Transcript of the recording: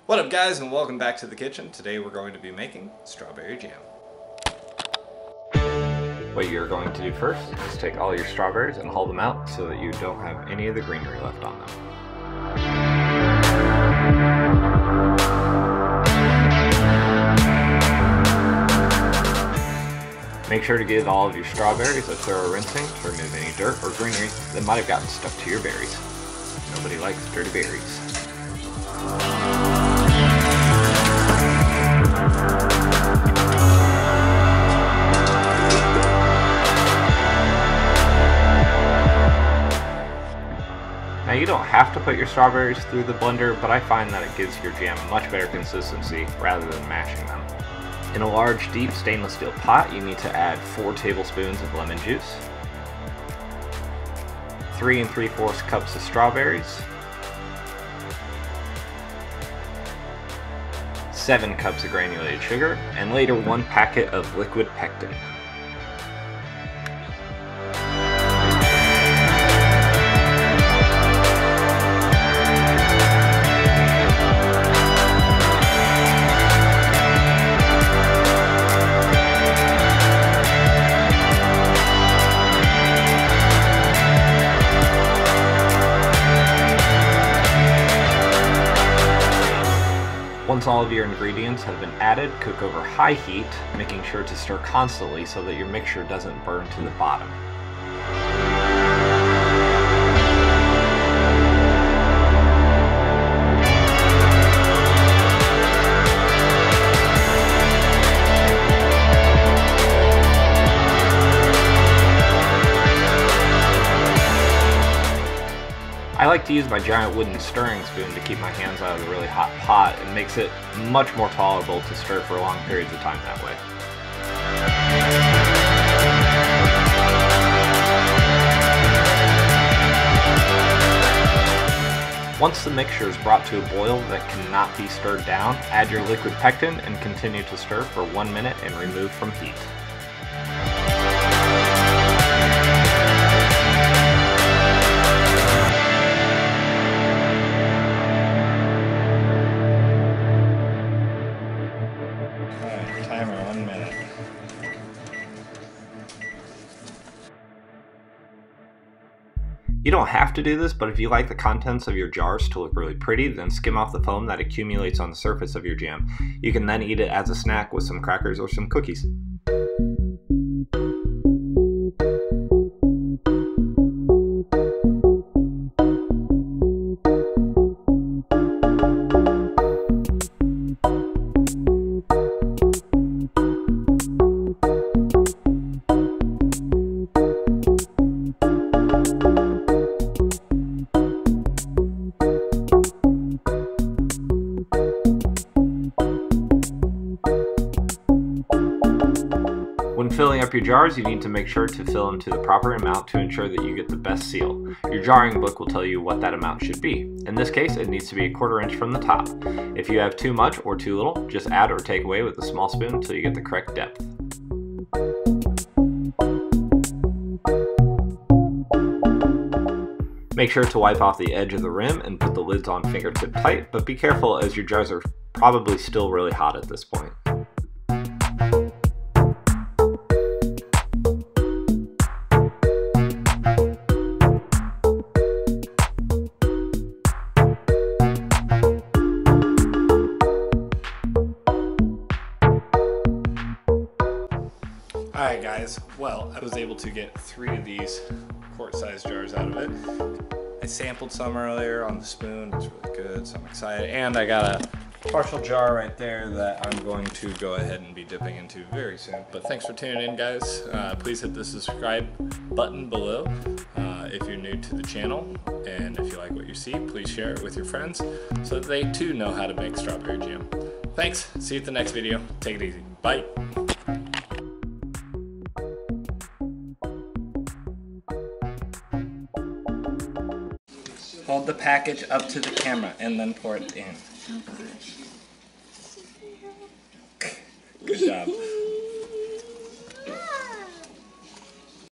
What up guys, and welcome back to the kitchen. Today we're going to be making strawberry jam. What you're going to do first is take all your strawberries and hull them out so that you don't have any of the greenery left on them. Make sure to give all of your strawberries a thorough rinsing to remove any dirt or greenery that might have gotten stuck to your berries. Nobody likes dirty berries. Now you don't have to put your strawberries through the blender, but I find that it gives your jam a much better consistency rather than mashing them. In a large, deep stainless steel pot, you need to add 4 tablespoons of lemon juice, 3 3/4 cups of strawberries, 7 cups of granulated sugar, and later 1 packet of liquid pectin. Once all of your ingredients have been added, cook over high heat, making sure to stir constantly so that your mixture doesn't burn to the bottom. I like to use my giant wooden stirring spoon to keep my hands out of the really hot pot. It makes it much more tolerable to stir for long periods of time that way. Once the mixture is brought to a boil that cannot be stirred down, add your liquid pectin and continue to stir for 1 minute and remove from heat. Timer 1 minute. You don't have to do this, but if you like the contents of your jars to look really pretty, then skim off the foam that accumulates on the surface of your jam. You can then eat it as a snack with some crackers or some cookies. When filling up your jars, you need to make sure to fill them to the proper amount to ensure that you get the best seal. Your jarring book will tell you what that amount should be. In this case, it needs to be 1/4 inch from the top. If you have too much or too little, just add or take away with a small spoon until you get the correct depth. Make sure to wipe off the edge of the rim and put the lids on fingertip tight, but be careful as your jars are probably still really hot at this point. Alright guys, well, I was able to get 3 of these quart-sized jars out of it. I sampled some earlier on the spoon, it's really good, so I'm excited. And I got a partial jar right there that I'm going to go ahead and be dipping into very soon. But thanks for tuning in guys. Please hit the subscribe button below if you're new to the channel. And if you like what you see, please share it with your friends so that they too know how to make strawberry jam. Thanks, see you at the next video. Take it easy, bye. Hold the package up to the camera and then pour it in. Oh gosh. Good job.